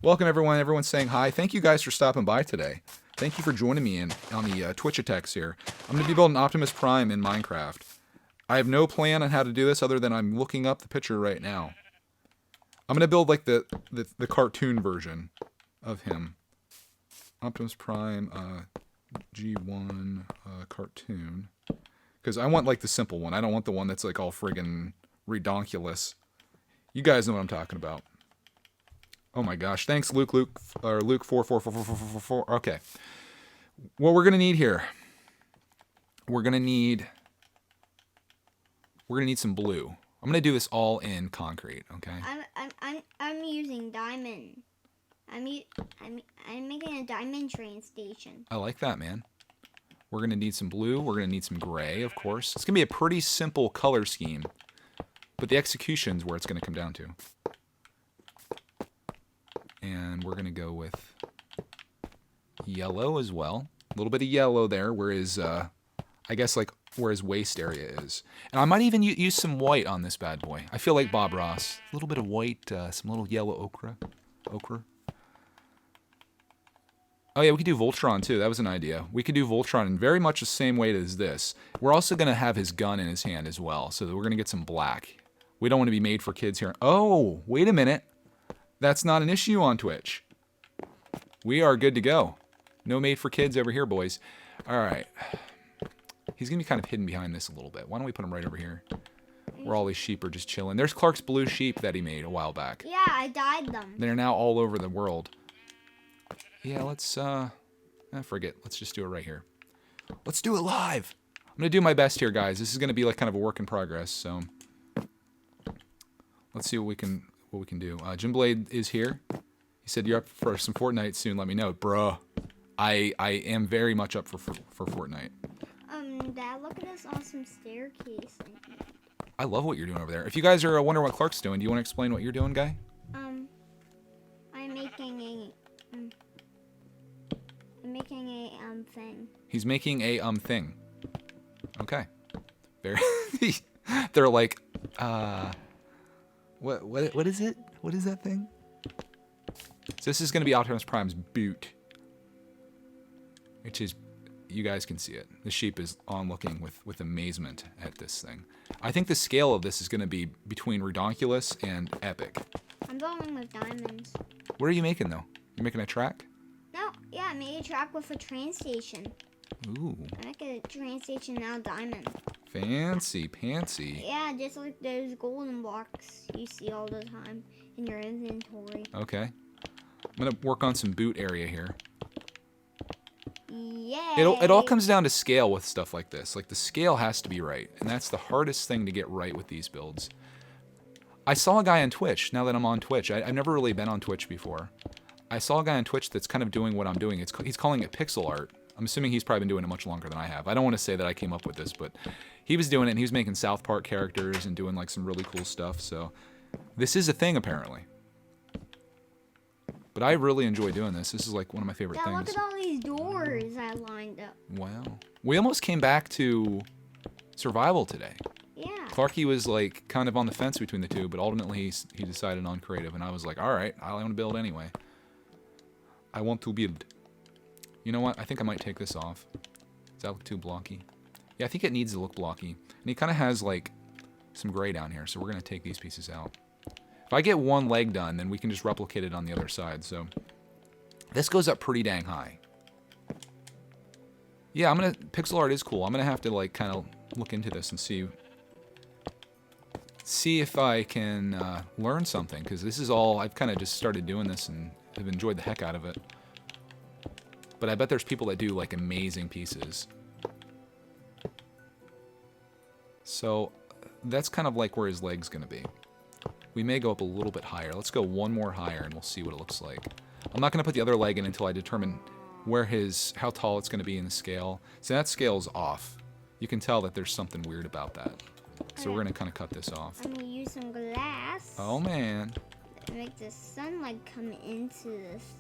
Welcome, everyone. Everyone's saying hi. Thank you guys for stopping by today. Thank you for joining me on the Twitch attacks here. I'm going to be building Optimus Prime in Minecraft. I have no plan on how to do this other than I'm looking up the picture right now. I'm going to build like the cartoon version of him. Optimus Prime G1 cartoon. Because I want like the simple one. I don't want the one that's like all friggin' redonkulous. You guys know what I'm talking about. Oh my gosh. Thanks, Luke 44444444. Okay. What we're going to need here. We're going to need some blue. I'm going to do this all in concrete, okay? I'm using diamond. I'm making a diamond train station. I like that, man. We're going to need some blue. We're going to need some gray, of course. It's going to be a pretty simple color scheme. But the execution's where it's going to come down to. And we're going to go with yellow as well. A little bit of yellow there, where his, I guess like where his waist area is. And I might even use some white on this bad boy. I feel like Bob Ross. A little bit of white, some little yellow ochre. Oh yeah, we could do Voltron too. That was an idea. We could do Voltron in very much the same way as this. We're also going to have his gun in his hand as well, so that we're going to get some black. We don't want to be made for kids here. Oh, wait a minute. That's not an issue on Twitch. We are good to go. No made for kids over here, boys. All right. He's going to be kind of hidden behind this a little bit. Why don't we put him right over here? Where all these sheep are just chilling. There's Clark's blue sheep that he made a while back. Yeah, I dyed them. They're now all over the world. Yeah, let's, forget. Let's just do it right here. Let's do it live. I'm going to do my best here, guys. This is going to be like kind of a work in progress, so let's see what we can do. Jim Blade is here. He said you're up for some Fortnite soon. Let me know, bruh. I am very much up for Fortnite. Dad, look at this awesome staircase. I love what you're doing over there. If you guys are wondering what Clark's doing, do you want to explain what you're doing, guy? I'm making a thing. He's making a thing. Okay. Very. They're like, what is it? What is that thing? So this is going to be Optimus Prime's boot, which is, you guys can see it. The sheep is on looking with amazement at this thing. I think the scale of this is going to be between redonkulous and epic. I'm building with diamonds. What are you making though? You're making a track? No, yeah, I made a track with a train station. Ooh. I make a train station now diamond. Fancy pantsy. Yeah, just like those golden blocks you see all the time in your inventory. Okay. I'm going to work on some boot area here. Yeah. It all comes down to scale with stuff like this. Like the scale has to be right, and that's the hardest thing to get right with these builds. I saw a guy on Twitch, now that I'm on Twitch. I've never really been on Twitch before. I saw a guy on Twitch that's kind of doing what I'm doing. He's calling it pixel art. I'm assuming he's probably been doing it much longer than I have. I don't want to say that I came up with this, but he was doing it, and he was making South Park characters and doing like some really cool stuff. So this is a thing, apparently. But I really enjoy doing this. This is like one of my favorite things. Look at all these doors I lined up. Wow. We almost came back to survival today. Yeah. Clarky was like kind of on the fence between the two, but ultimately he decided on creative, and I was like, all right, I want to build anyway. I want to build. You know what? I think I might take this off. Does that look too blocky? Yeah, I think it needs to look blocky. And he kind of has like some gray down here, so we're going to take these pieces out. If I get one leg done, then we can just replicate it on the other side. So this goes up pretty dang high. Yeah, pixel art is cool. I'm going to have to like kind of look into this and see if I can learn something, because this is all, I've kind of just started doing this and have enjoyed the heck out of it. But I bet there's people that do like amazing pieces. So that's kind of like where his leg's going to be. We may go up a little bit higher. Let's go one more higher and we'll see what it looks like. I'm not going to put the other leg in until I determine how tall it's going to be in the scale. So that scale's off. You can tell that there's something weird about that. So we're going to kind of cut this off. I'm going to use some glass. Oh man. To make the sunlight come into this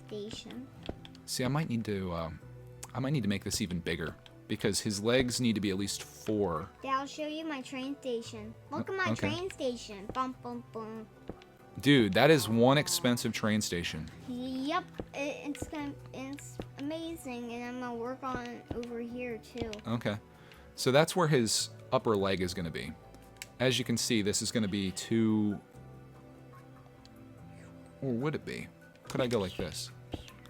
station. See, I might need to make this even bigger, because his legs need to be at least 4. Yeah, I'll show you my train station. Look at my train station. Bum, bum, bum. Dude, that is one expensive train station. Yep, it's amazing, and I'm gonna work on it over here too. Okay. So that's where his upper leg is going to be. As you can see, this is going to be two... Or would it be? Could I go like this?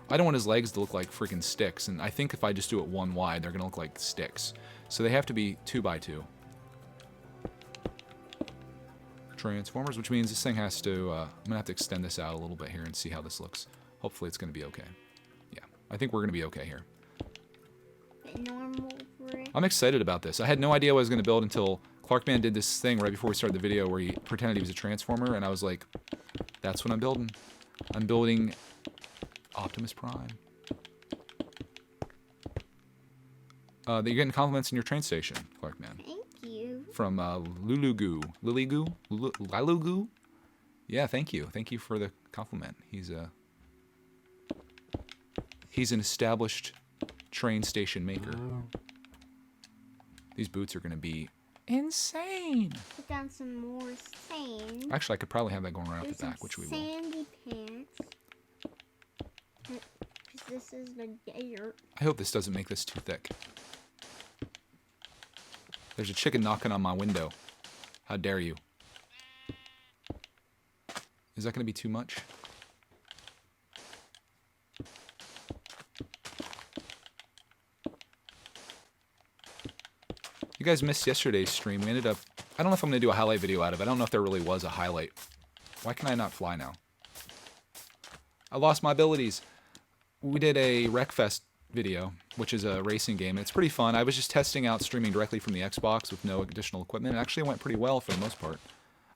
I don't want his legs to look like freaking sticks, and I think if I just do it one wide, they're going to look like sticks. So they have to be 2x2. Transformers, which means this thing has to... I'm going to have to extend this out a little bit here and see how this looks. Hopefully it's going to be okay. Yeah, I think we're going to be okay here. Normal brick. I'm excited about this. I had no idea what I was going to build until Clarkman did this thing right before we started the video where he pretended he was a Transformer, and I was like, that's what I'm building. I'm building Optimus Prime. You're getting compliments in your train station, Clarkman. Thank you. From Lulugu. Liligu? Lalugu? Yeah, thank you. Thank you for the compliment. He's an established train station maker. These boots are going to be insane. Put down some more sand. Actually, I could probably have that going right off There's the back, which we will. sandy pants. Because this is the dirt. I hope this doesn't make this too thick. There's a chicken knocking on my window. How dare you? Is that going to be too much? You guys missed yesterday's stream. We ended up... I don't know if I'm going to do a highlight video out of it. I don't know if there really was a highlight. Why can I not fly now? I lost my abilities. We did a Wreckfest video, which is a racing game. It's pretty fun. I was just testing out streaming directly from the Xbox with no additional equipment. It actually went pretty well for the most part.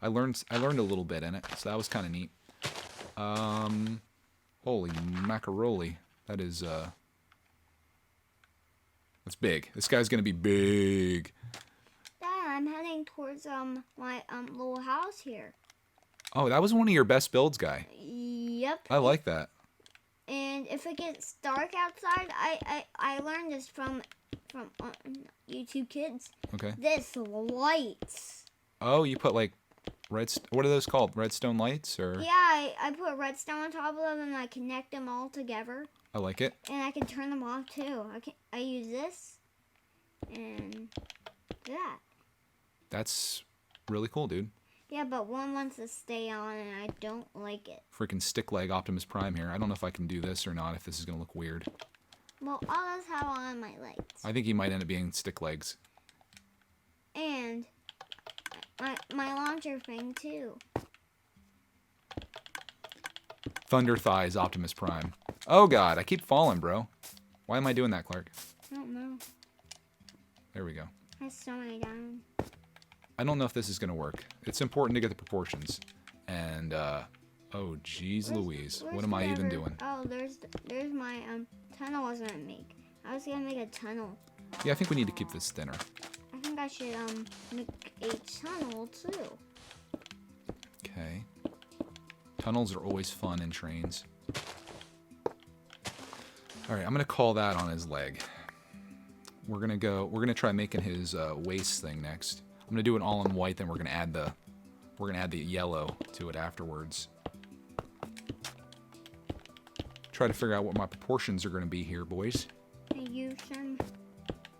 I learned a little bit in it, so that was kind of neat. Holy macaroni. That is... That's big. This guy's gonna be big. Dad, I'm heading towards my little house here. Oh, that was one of your best builds, guy. Yep. I like that. And if it gets dark outside, I learned this from YouTube Kids. Okay. This lights. Oh, you put like what are those called? Redstone lights or? Yeah, I put redstone on top of them and I connect them all together. I like it. And I can turn them off too. I use this and that. That's really cool, dude. Yeah, but one wants to stay on and I don't like it. Freaking stick leg Optimus Prime here. I don't know if I can do this or not, if this is going to look weird. Well, I'll just have on my lights. I think he might end up being stick legs. And my launcher thing too. Thunder Thighs Optimus Prime. Oh god, I keep falling, bro. Why am I doing that, Clark? I don't know. There we go. I so many diamonds. I don't know if this is going to work. It's important to get the proportions. And, oh, jeez Louise. What am I even doing? Oh, there's my, tunnel I was gonna make. I was gonna make a tunnel. Yeah, I think we need to keep this thinner. I think I should, make a tunnel, too. Okay. Tunnels are always fun in trains. Alright, I'm going to call that on his leg. We're going to try making his, waist thing next. I'm going to do it all in white, then we're going to add the yellow to it afterwards. Try to figure out what my proportions are going to be here, boys. And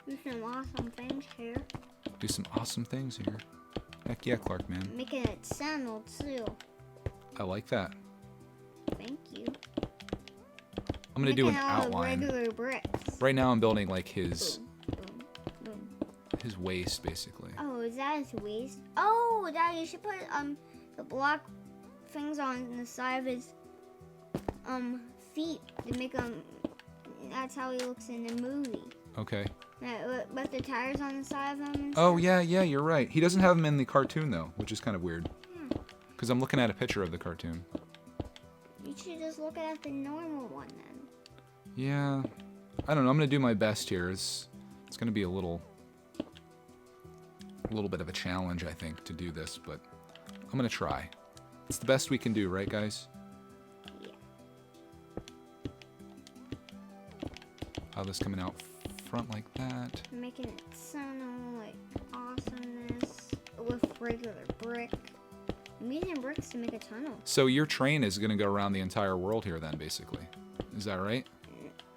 do some awesome things here. Do some awesome things here. Heck yeah, Clark, man. Making a tunnel, too. I like that. Thank you. I'm going to do an Making all the outline. regular bricks. Right now I'm building like his Boom. his waist, basically. Oh, is that his waist? Oh, Dad, you should put the black things on the side of his feet to make that's how he looks in the movie. Okay. With the tires on the side of him. And Oh, stuff. yeah, you're right. He doesn't have them in the cartoon, though, which is kind of weird. Yeah. Because I'm looking at a picture of the cartoon. You should just look at the normal one then. Yeah. I don't know. I'm going to do my best here. It's going to be a little bit of a challenge, I think, to do this, but I'm going to try. It's the best we can do, right, guys? Yeah. How this coming out front like that. Making it sound like awesomeness with regular brick. I'm using bricks to make a tunnel. So your train is going to go around the entire world here then, basically. Is that right?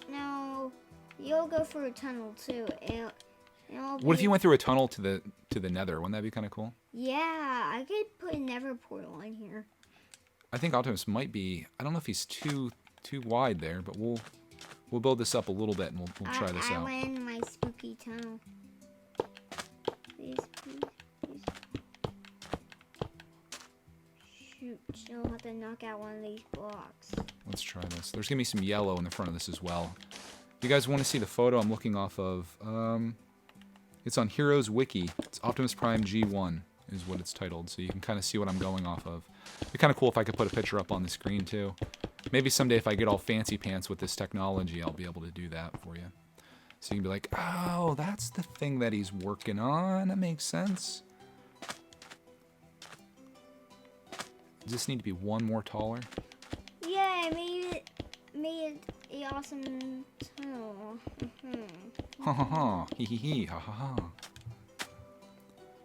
No, you'll go through a tunnel too. What if you went through a tunnel to the nether? Wouldn't that be kind of cool? Yeah, I could put a nether portal in here. I think Optimus might be... I don't know if he's too wide there, but we'll build this up a little bit and we'll try this out. I went in my spooky tunnel. Please. Shoot, you'll have to knock out one of these blocks. Let's try this. There's going to be some yellow in the front of this as well. If you guys want to see the photo I'm looking off of, it's on Heroes Wiki. It's Optimus Prime G1 is what it's titled, so you can kind of see what I'm going off of. It'd be kind of cool if I could put a picture up on the screen too. Maybe someday if I get all fancy pants with this technology, I'll be able to do that for you. So you can be like, oh, that's the thing that he's working on. That makes sense. Does this need to be one more taller? Yeah, made it a awesome tunnel. Ha ha ha. Hee hee hee. Ha ha ha.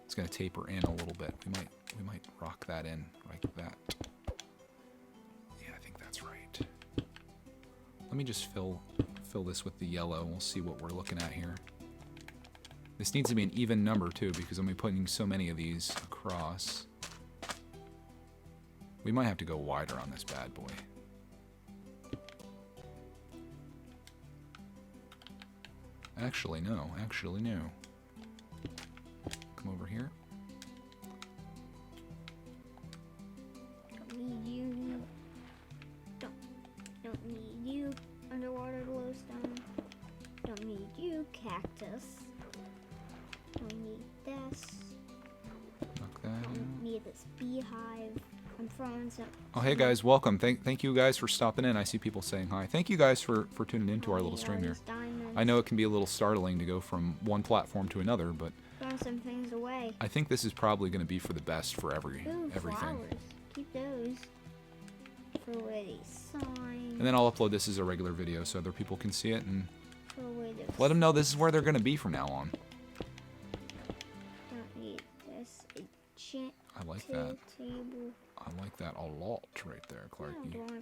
It's gonna taper in a little bit. We might rock that in like that. Yeah, I think that's right. Let me just fill this with the yellow. We'll see what we're looking at here. This needs to be an even number too, because I'm gonna be putting so many of these across. We might have to go wider on this bad boy. Actually, no. Come over here. Don't need you. Don't need you. Underwater glowstone. Don't need you, cactus. Don't need this. Knock that in. Don't need this beehive. I'm throwing some. Oh, hey guys, welcome. Thank you guys for stopping in. I see people saying hi. Thank you guys for tuning into our little stream here. I know it can be a little startling to go from one platform to another, but Throwing some things away. I think this is probably going to be for the best for everything. Flowers. Keep those. Throw away these signs. And then I'll upload this as a regular video so other people can see it and Throw away this. let them know this is where they're going to be from now on. Don't need this. I like that. Table. I like that a lot right there, Clarky. Yeah,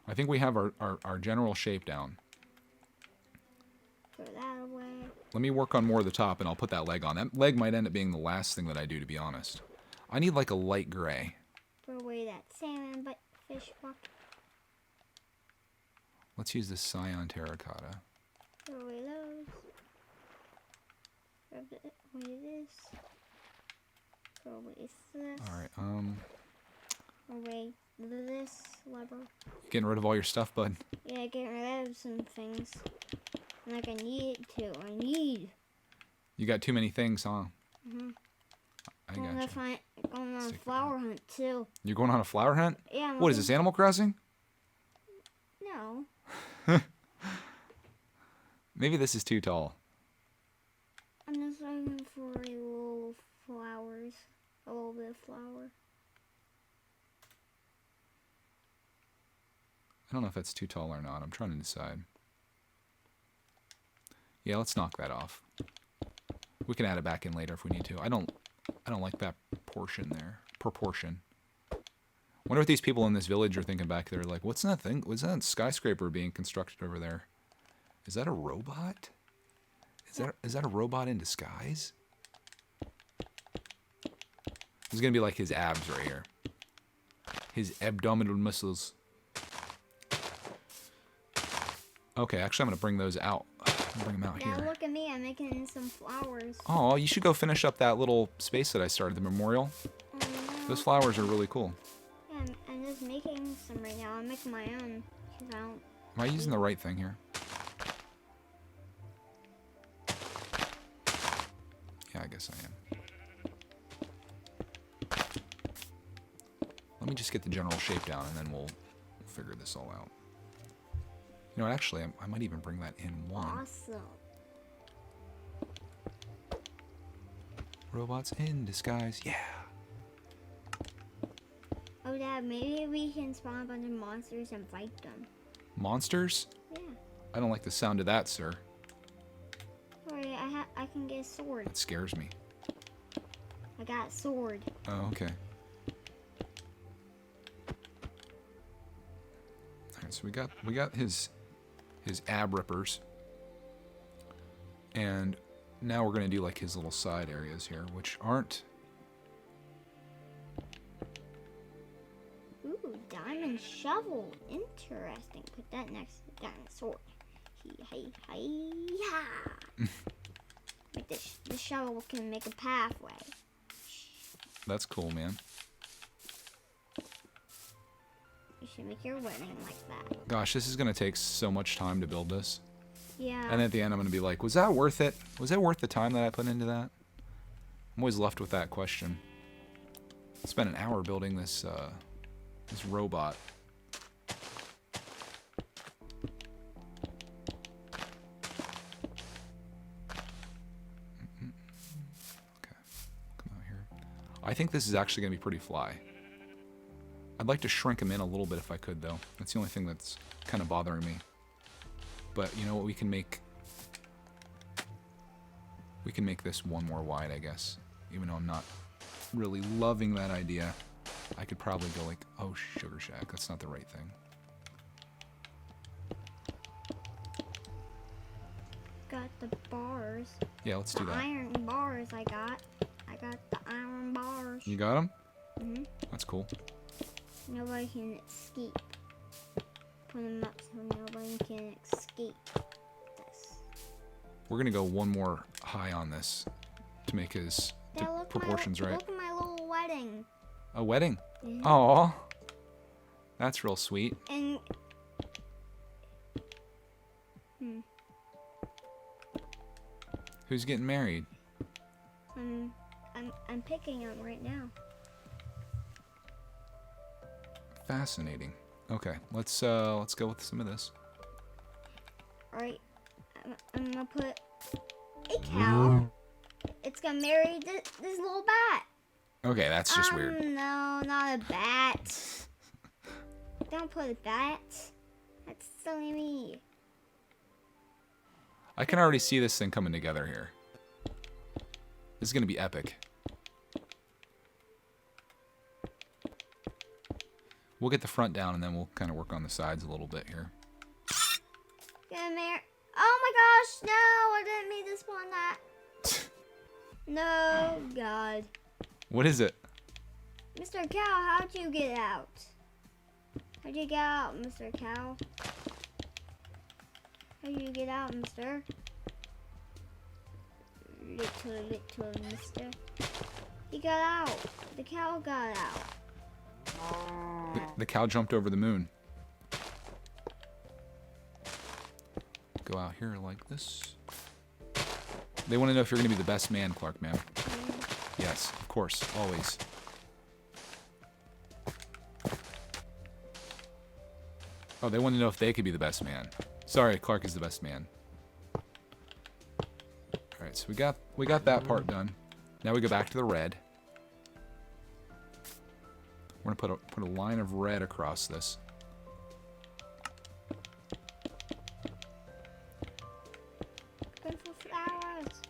I think we have our general shape down. throw that away. Let me work on more of the top and I'll put that leg on. That leg might end up being the last thing that I do, to be honest. I need like a light gray. Throw away that salmon but fish bucket. Let's use this cyan terracotta. Throw away those. Throw away this. Throw away this. Alright, Throw away this lever. getting rid of all your stuff, bud. Yeah, get rid of some things. Like I need to. You got too many things, huh? I Going got on a flower hunt too. You're going on a flower hunt? Yeah. What is this, Animal Crossing? No. Maybe this is too tall. I'm just looking for a little flowers. A little bit of flower. I don't know if that's too tall or not. I'm trying to decide. Yeah, let's knock that off. We can add it back in later if we need to. I don't like that portion there. Proportion. Wonder what these people in this village are thinking back there. Like, what's that thing? What's that skyscraper being constructed over there? Is that a robot? Is that a robot in disguise? This is gonna be like his abs right here. His abdominal muscles. Okay, actually I'm gonna bring those out. Bring them out Yeah, here. look at me. I'm making some flowers. Oh, you should go finish up that little space that I started, the memorial. Oh, no. Those flowers are really cool. Yeah, I'm just making some right now. I'm making my own. 'Cause I don't. Am I using the right thing here? Yeah, I guess I am. Let me just get the general shape down and then we'll figure this all out. You know what, actually, I might even bring that in one. Awesome. Robots in disguise, yeah. Oh, Dad, maybe we can spawn a bunch of monsters and fight them. Monsters? Yeah. I don't like the sound of that, sir. Sorry, I can get a sword. That scares me. I got a sword. Oh, okay. Alright, so we got his ab rippers. And now we're gonna do like his little side areas here, which aren't. Ooh, diamond shovel. Interesting. Put that next to the diamond sword. Yeah. Like the shovel can make a pathway. That's cool, man. You should make your wedding like that. Gosh, this is gonna take so much time to build this. Yeah. And at the end, I'm gonna be like, was that worth it? Was it worth the time that I put into that? I'm always left with that question. I spent an hour building this this robot. Okay, come out here. I think this is actually gonna be pretty fly. I'd like to shrink him in a little bit if I could, though. That's the only thing that's kind of bothering me. But you know what? We can make this one more wide, I guess. Even though I'm not really loving that idea. I could probably go like, oh, Sugar Shack. That's not the right thing. Got the bars. Yeah, let's do The that. iron bars I got. I got the iron bars. You got them? Mm-hmm. That's cool. Nobody can escape. Put them up so nobody can escape this. We're gonna go one more high on this to make his proportions right. Look at my little wedding. A wedding? Mhm. Aw. That's real sweet. And Who's getting married? I'm picking them right now. Fascinating. Okay, let's go with some of this. All right, I'm gonna put a cow. It's gonna marry this little bat. Okay, that's just weird. No, not a bat. Don't put a bat. That's silly me. I can already see this thing coming together here. This is gonna be epic. We'll get the front down and then we'll kind of work on the sides a little bit here. Gonna marry. Oh my gosh! No, I didn't mean to spawn that. No, God. What is it? Mr. Cow, how'd you get out? How'd you get out, Mr. Cow? How'd you get out, Mr.? Little Mister. He got out. The cow got out. The cow jumped over the moon. Go out here like this. They want to know if you're going to be the best man, Clark, man. Yes, of course, always. Oh, they want to know if they could be the best man. Sorry, Clark is the best man. All right, so we got that part done. Now we go back to the red. We're gonna put a line of red across this. Good for flowers.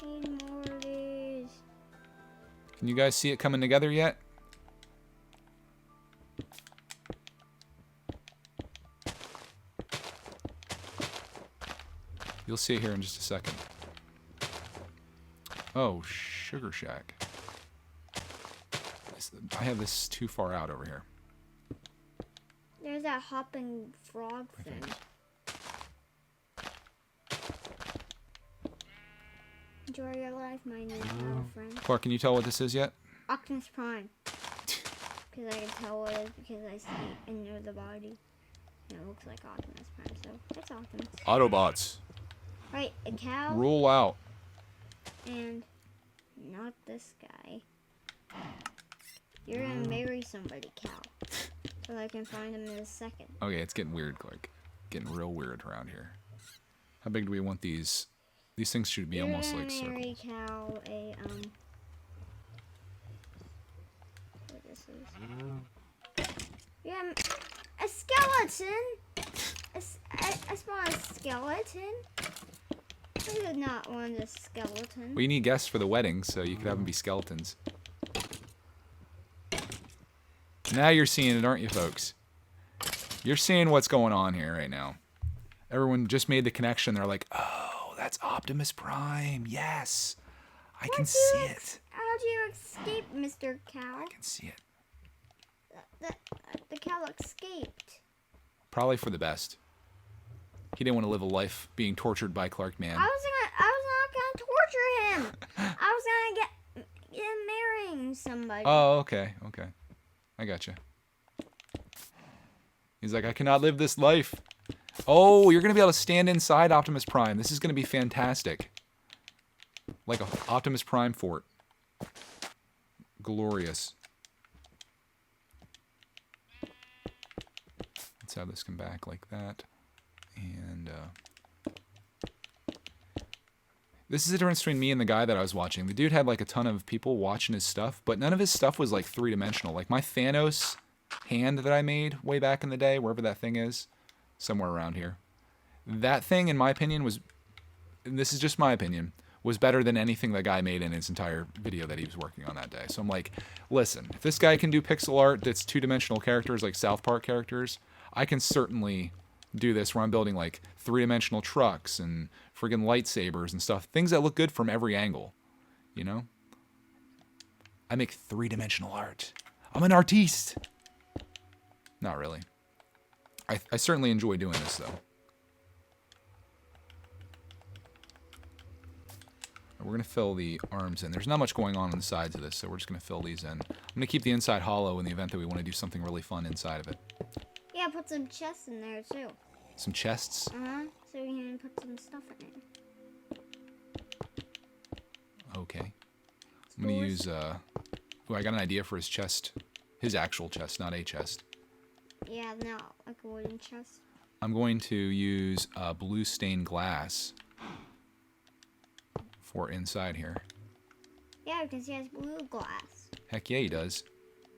Need more of these. Can you guys see it coming together yet? You'll see it here in just a second. Oh, Sugar Shack. I have this too far out over here. There's that hopping frog thing. Enjoy your life, my new little friend. Clark, can you tell what this is yet? Optimus Prime. Because I can tell what it is because I see and know the body. And it looks like Optimus Prime, so that's Optimus. Autobots. Right, a cow Roll out. and not this guy. You're gonna marry somebody, cow. So I can find him in a second. Okay, it's getting weird, Clark. Getting real weird around here. How big do we want these? These things should be almost like You're gonna marry circles. cow what this is. Yeah, a skeleton. I spawned a skeleton. I did not want a skeleton. Well, you need guests for the wedding, so you could have them be skeletons. Now you're seeing it, aren't you, folks? You're seeing what's going on here right now. Everyone just made the connection. They're like, oh, that's Optimus Prime. Yes. I can see it. How do you escape, Mr. Cow? I can see it. The cow escaped. Probably for the best. He didn't want to live a life being tortured by Clark Man. I was not gonna torture him. I was gonna get him marrying somebody. Oh, okay. I gotcha. He's like, I cannot live this life. Oh, you're going to be able to stand inside Optimus Prime. This is going to be fantastic. Like a Optimus Prime fort. Glorious. Let's have this come back like that. And this is the difference between me and the guy that I was watching. The dude had like a ton of people watching his stuff, but none of his stuff was like three-dimensional. Like my Fanus hand that I made way back in the day, wherever that thing is, somewhere around here. That thing, in my opinion, was, and this is just my opinion, was better than anything that guy made in his entire video that he was working on that day. So I'm like, listen, if this guy can do pixel art that's two-dimensional characters like South Park characters, I can certainly do this where I'm building like three-dimensional trucks and friggin' lightsabers and stuff. Things that look good from every angle, you know? I make three-dimensional art. I'm an artiste. Not really. I certainly enjoy doing this, though. We're going to fill the arms in. There's not much going on the sides of this, so we're just going to fill these in. I'm going to keep the inside hollow in the event that we want to do something really fun inside of it. Yeah, put some chests in there, too. Some chests? Uh-huh. So we can put some stuff in it. Okay. I'm going to use... Oh, I got an idea for his chest. His actual chest, not a chest. Yeah, no, like a wooden chest. I'm going to use blue stained glass for inside here. Yeah, because he has blue glass. Heck yeah, he does.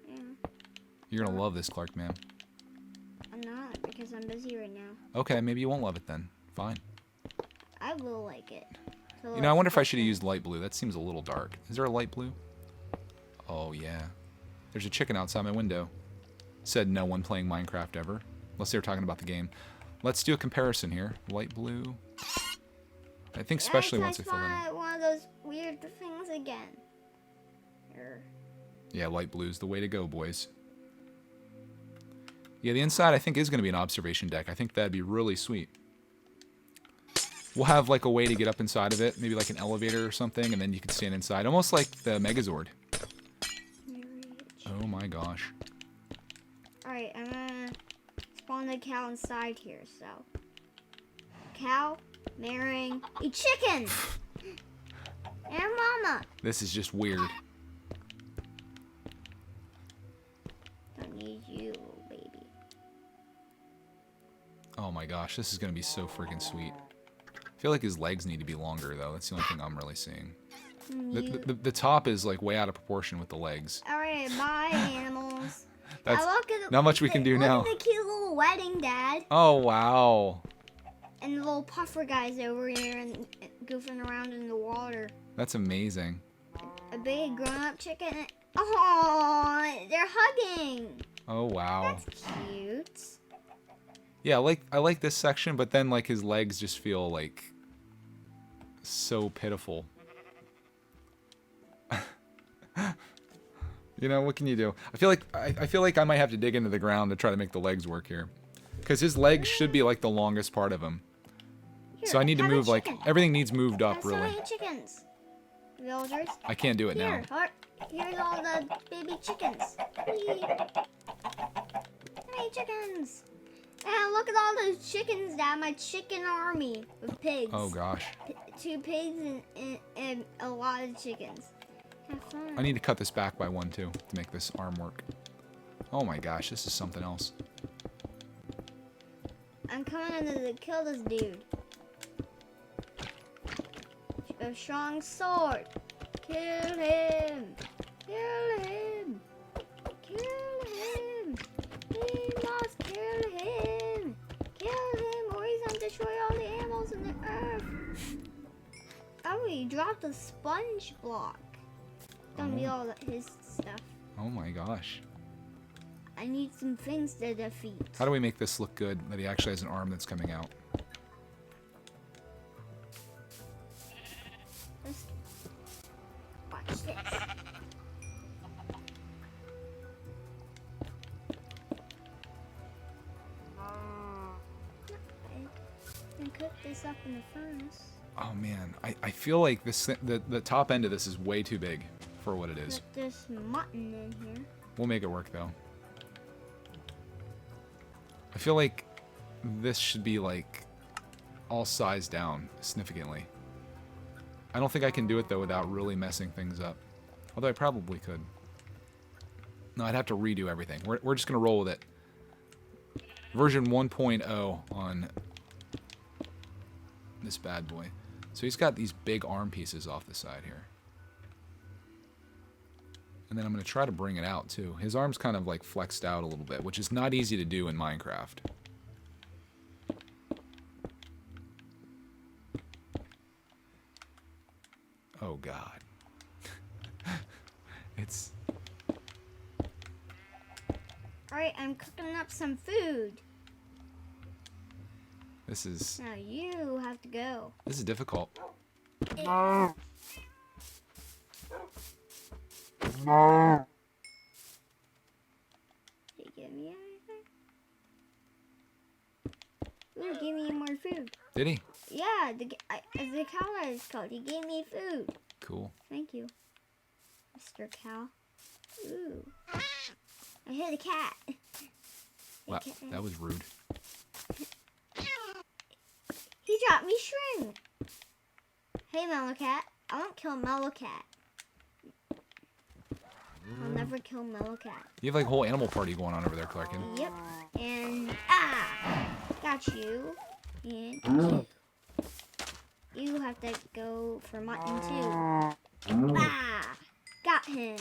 Yeah. You're going to love this, Clark, man. I'm not, because I'm busy right now. Okay, maybe you won't love it then. Fine. I will like it. So You know, I wonder if I should have used light blue. That seems a little dark. Is there a light blue? Oh, yeah. There's a chicken outside my window. Said no one playing Minecraft ever. Unless they were talking about the game. Let's do a comparison here. Light blue. I think especially once I fill in. One of those weird things again. Yeah, light blue's the way to go, boys. Yeah, the inside I think is going to be an observation deck. I think that'd be really sweet. We'll have like a way to get up inside of it. Maybe like an elevator or something, and then you can stand inside. Almost like the Megazord. Oh my gosh. Alright, I'm gonna spawn the cow inside here, so. Cow marrying a chicken! And mama! This is just weird. Don't need you, little baby. Oh my gosh, this is going to be so freaking sweet. I feel like his legs need to be longer, though. That's the only thing I'm really seeing. The top is like way out of proportion with the legs. Alright, bye, animals. That's look at not much we can do now. Look at the cute little wedding, Dad. Oh, wow. And the little puffer guys over here and goofing around in the water. That's amazing. A big grown-up chicken. Oh, they're hugging. Oh, wow. That's cute. Yeah, I like this section, but then like his legs just feel like so pitiful. You know, what can you do? I feel like I might have to dig into the ground to try to make the legs work here. Because his legs should be like the longest part of him. Here, So I need to move like everything needs moved up so really. many chickens. Villagers. I can't do it now. Here's all the baby chickens. Whee. Hey, chickens. And look at all those chickens, Dad. My chicken army of pigs. Oh gosh. 2 pigs and a lot of chickens. Have fun. I need to cut this back by 1 too to make this arm work. Oh my gosh, this is something else. I'm coming in to kill this dude. A strong sword. Kill him. Kill him. Kill him. We must kill him. Kill him or he's gonna destroy all the animals in the earth. Oh, he dropped a sponge block. Gonna be all his stuff. Oh my gosh. I I need some things to defeat. How do we make this look good, that he actually has an arm that's coming out? Let's watch this. And cook this up in the furnace. Oh man, I feel like this the top end of this is way too big for what it is. Put this mutton in here. We'll make it work though. I feel like this should be like all sized down significantly. I don't think I can do it though without really messing things up. Although I probably could. No, I'd have to redo everything. We're just gonna roll with it. Version 1.0 on this bad boy. So he's got these big arm pieces off the side here. And then I'm going to try to bring it out too. His arm's kind of like flexed out a little bit, which is not easy to do in Minecraft. Oh god. It's... Alright, I'm cooking up some food. This is... Now you have to go. This is difficult. Did he give me anything? Ooh, give me more food. Did he? Yeah, the cow that is called. He gave me food. Cool. Thank you, Mr. Cow. Ooh. I hit a cat. Wow, that was rude. He dropped me string. Hey, Mellow Cat. I won't kill Mellow Cat. I'll never kill Mellow Cat. You have like a whole animal party going on over there, Clarkin. Yep. And got you. And you have to go for mutton too. Got him.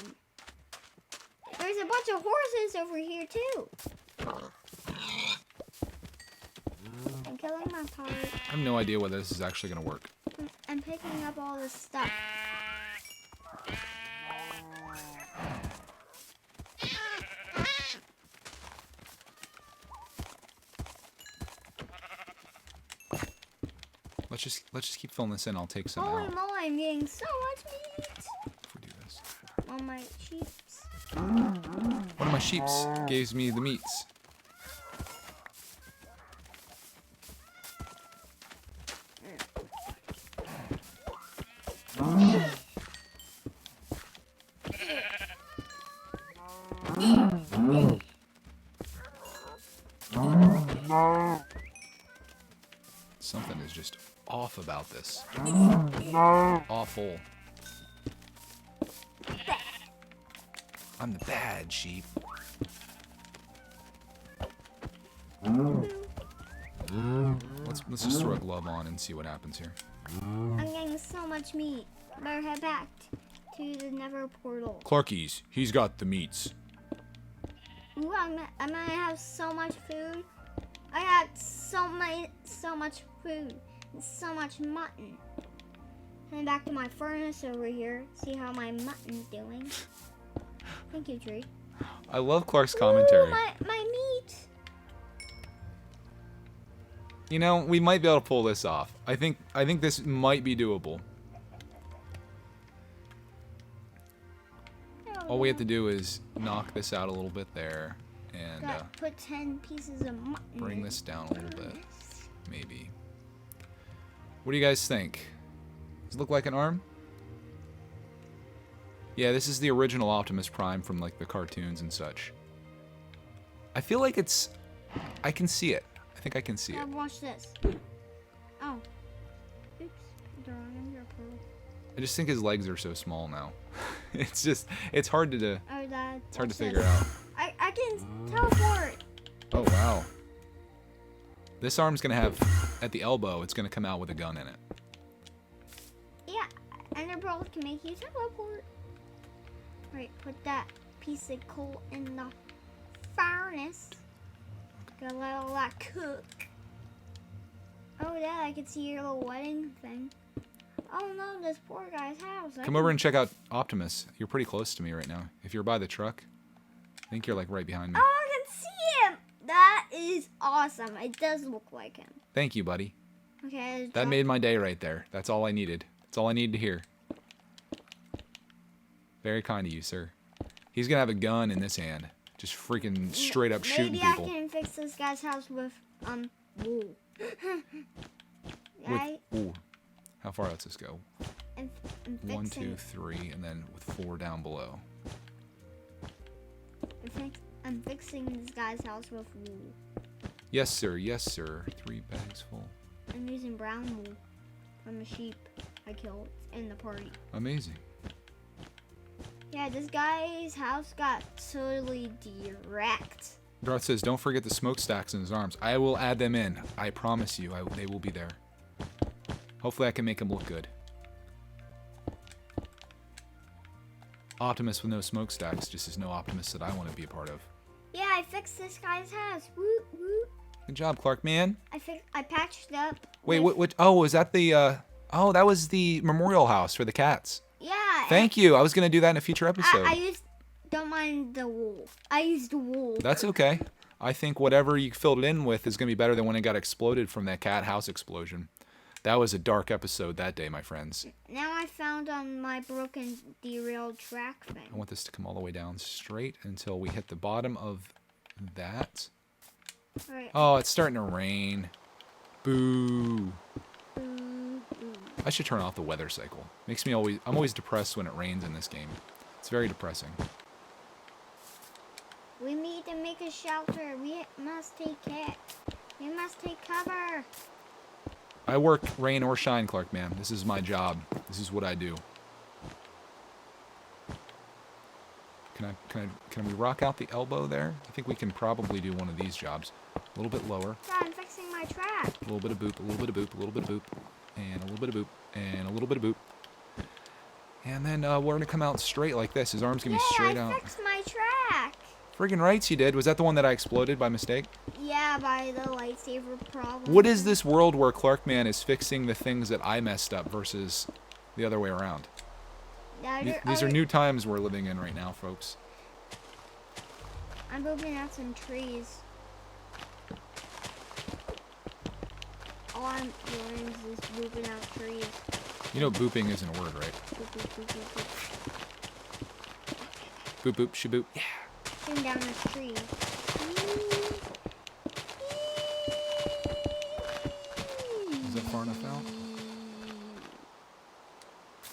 There's a bunch of horses over here too. I'm killing my part. I have no idea whether this is actually going to work. I'm picking up all this stuff. Let's just keep filling this in. I'll take some Holy out. moly, I'm getting so much meat. If we do this. On my sheeps. One of my sheeps gives me the meats. Something is just off about this. Awful. I'm the bad sheep. Let's just throw a glove on and see what happens here. I'm getting so much meat. Better head back to the Nether portal. Clarkies, he's got the meats. Ooh, I'm gonna have so much food. I got so much food and so much mutton. Heading back to my furnace over here. See how my mutton's doing. Thank you, Tree. I love Clark's commentary. Ooh, my meat. You know, we might be able to pull this off. I think this might be doable. All we have to do is knock this out a little bit there, and put 10 pieces of mutton. bring in. this down a little bit, maybe. What do you guys think? Does it look like an arm? Yeah, this is the original Optimus Prime from like the cartoons and such. I feel like it's... I can see it. I think I can see it. Watch this. Oh. Oops. I just think his legs are so small now. It's hard to Oh, Dad. it's hard to watch figure this. out. I can teleport. Oh wow. This arm's gonna have, at the elbow, it's gonna come out with a gun in it. Yeah, and the brawls can make you teleport. Right, put that piece of coal in the furnace. Gotta let all that cook. Oh, Dad, I can see your little wedding thing. Oh no, this poor guy's house. Come over and check out Optimus. You're pretty close to me right now. If you're by the truck, I think you're like right behind me. Oh, I can That is awesome. It does look like him. Thank you, buddy. Okay. That made my day right there. That's all I needed. That's all I needed to hear. Very kind of you, sir. He's gonna have a gun in this hand, just freaking straight up shooting people. Maybe I can fix this guy's house with wool. Right? Ooh. How far does this go? I'm 1, fixing, 2, 3, and then with 4 down below. I'm fixing this guy's house with wool. Yes, sir. Yes, sir. 3 bags full. I'm using brown wool from a sheep I killed in the party. Amazing. Yeah, this guy's house got totally wrecked. Darth says, don't forget the smokestacks in his arms. I will add them in. I promise you, they will be there. Hopefully I can make him look good. Optimus with no smokestacks just is no Optimus that I want to be a part of. Yeah, I fixed this guy's house. Woot woot. Good job, Clark, man. I patched it up. Wait, what? Oh, is that the? Oh, that was the memorial house for the cats. Yeah. Thank you. I was gonna do that in a future episode. Don't mind the wool. I used wool. That's okay. I think whatever you filled it in with is gonna be better than when it got exploded from that cat house explosion. That was a dark episode that day, my friends. Now I found on my broken derailed track thing. I want this to come all the way down straight until we hit the bottom of that. All right. Oh, it's starting to rain. Boo. Boo, boo. I should turn off the weather cycle. I'm always depressed when it rains in this game. It's very depressing. We need to make a shelter. We must take it. We must take cover. I work rain or shine, Clark, man. This is my job. This is what I do. Can we rock out the elbow there? I think we can probably do one of these jobs. A little bit lower. God, I'm fixing my track. A little bit of boop, a little bit of boop, a little bit of boop, and a little bit of boop, and a little bit of boop. And then we're gonna come out straight like this. His arm's gonna be straight out. I fixed my track. Friggin' rights you did. Was that the one that I exploded by mistake? Yeah, by the lightsaber problem. What is this world where Clark Man is fixing the things that I messed up versus the other way around? These are new times we're living in right now, folks. I'm moving out some trees. All I'm doing is just moving out trees. You know booping isn't a word, right? Boop, boop, boop, boop, boop. Boop, boop, shaboop. Yeah. Shooting down this tree. Is that far enough out?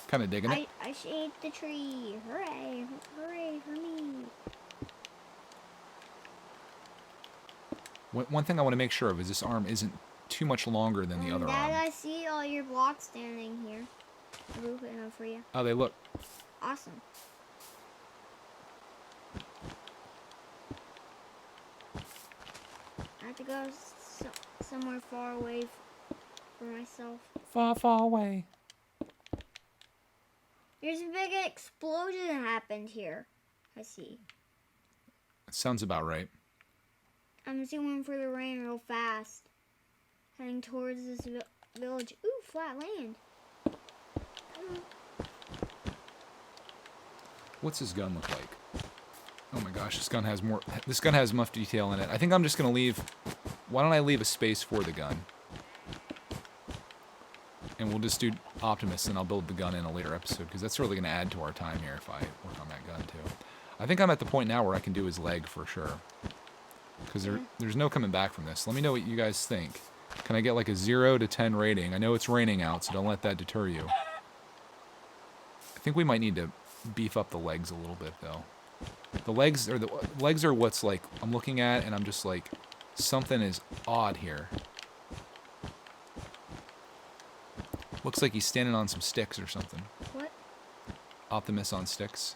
Kind of digging it. I shaved the tree. Hooray. Hooray for me. One thing I want to make sure of is this arm isn't too much longer than the other Dad, arm. I see all your blocks standing here. I'm moving them for you. Oh, they look. Awesome. I have to go somewhere far away for myself. Far, far away. There's a big explosion that happened here. I see. Sounds about right. I'm zooming for the rain real fast. Heading towards this village. Ooh, flat land. What's his gun look like? Oh my gosh, this gun has much detail in it. I think I'm just gonna leave. Why don't I leave a space for the gun? And we'll just do Optimus, and I'll build the gun in a later episode, because that's really gonna add to our time here if I work on that gun too. I think I'm at the point now where I can do his leg for sure. Because there's no coming back from this. Let me know what you guys think. Can I get like a 0 to 10 rating? I know it's raining out, so don't let that deter you. I think we might need to beef up the legs a little bit, though. The legs are what's like I'm looking at, and I'm just like, something is odd here. Looks like he's standing on some sticks or something. What? Optimus on sticks.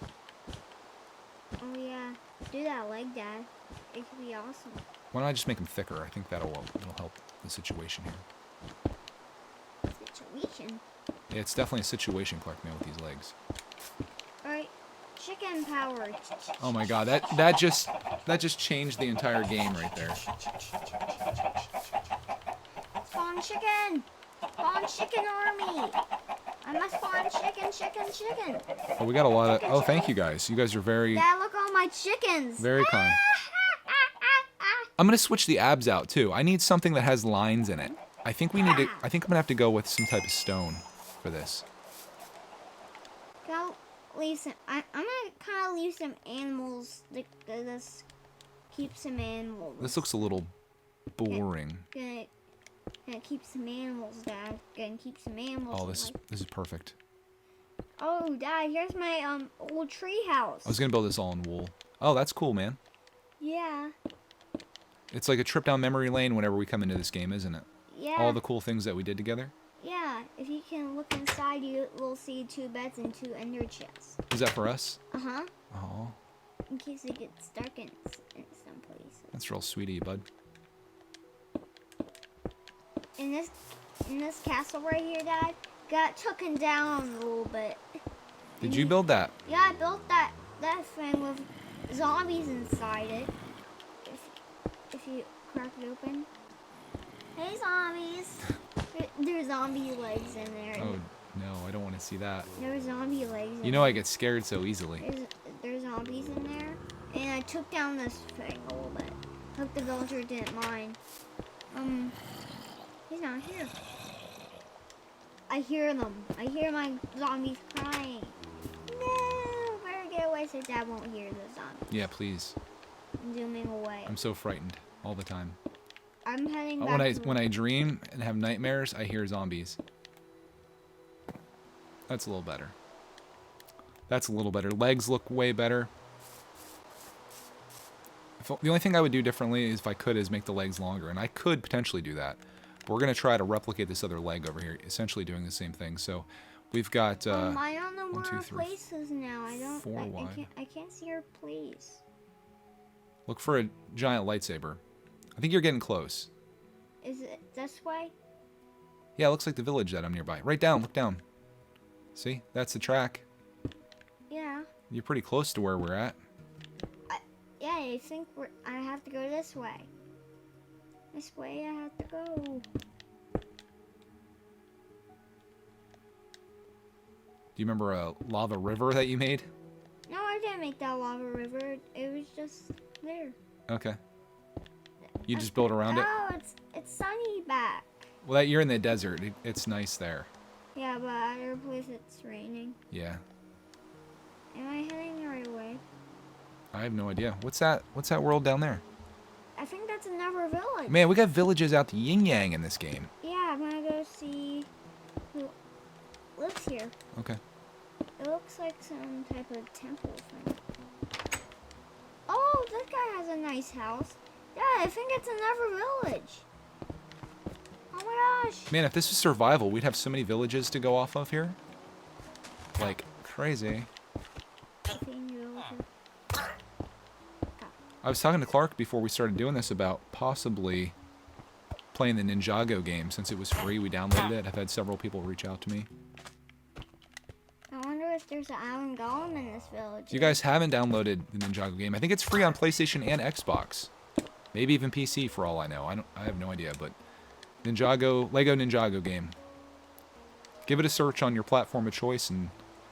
Oh yeah. Do that leg, Dad. It could be awesome. Why don't I just make him thicker? I think it'll help the situation here. Situation. Yeah, it's definitely a situation, Clark Man, with these legs. Alright. Chicken power. Oh my god, that just changed the entire game right there. Spawn chicken! Spawn chicken army! I must spawn chicken. Oh, we got a lot of. Oh, thank you guys. You guys are very, Dad, look at all my chickens! very kind. I'm gonna switch the abs out too. I need something that has lines in it. I think we need to. I think I'm gonna have to go with some type of stone for this. Go leave some. I'm gonna kind of leave some animals. This keep some animals. This looks a little boring. Gonna keep some animals, Dad. Gonna keep some animals. Oh, this is perfect. Oh, Dad, here's my old tree house. I was gonna build this all in wool. Oh, that's cool, man. Yeah. It's like a trip down memory lane whenever we come into this game, isn't it? Yeah. All the cool things that we did together. Yeah. If you can look inside, you will see 2 beds and 2 ender chests. Is that for us? Uh-huh. Oh, In case it gets dark in some places. that's real sweet of you, bud. In this castle right here, Dad, got taken down a little bit. Did you build that? Yeah, I built that thing with zombies inside it. If you crack it open. Hey, zombies! There's zombie legs in there. Oh no, I don't want to see that. There's zombie legs. You know I get scared so easily. There's zombies in there, and I took down this thing a little bit. Hope the villager didn't mind. He's not here. I hear them. I hear my zombies crying. No, better get away so Dad won't hear the zombies. Yeah, please. I'm zooming away. I'm so frightened all the time. I'm heading back. When I dream and have nightmares, I hear zombies. That's a little better. That's a little better. Legs look way better. The only thing I would do differently is if I could is make the legs longer, and I could potentially do that. But we're gonna try to replicate this other leg over here, essentially doing the same thing. So we've got I don't know 1, where 2, our 3, place is now. I don't. 4 wide. I can't see our place. Look for a giant lightsaber. I think you're getting close. Is it this way? Yeah, it looks like the village that I'm nearby. Right down, look down. See? That's the track. Yeah. You're pretty close to where we're at. Yeah, I think I have to go this way. This way I have to go. Do you remember a lava river that you made? No, I didn't make that lava river. It was just there. Okay. You just built around it? Oh, it's sunny back. Well, you're in the desert. It's nice there. Yeah, but at other place it's raining. Yeah. Am I heading the right way? I have no idea. What's that world down there? I think that's another village. Man, we got villages out the yin-yang in this game. Yeah, I'm gonna go see who lives here. Okay. It looks like some type of temple thing. Oh, this guy has a nice house. Yeah, I think it's another village. Oh my gosh. Man, if this was survival, we'd have so many villages to go off of here. Like, crazy. I was talking to Clark before we started doing this about possibly playing the Ninjago game. Since it was free, we downloaded it. I've had several people reach out to me. I wonder if there's an island golem in this village. If you guys haven't downloaded the Ninjago game, I think it's free on PlayStation and Xbox. Maybe even PC for all I know. I have no idea, but Lego Ninjago game. Give it a search on your platform of choice and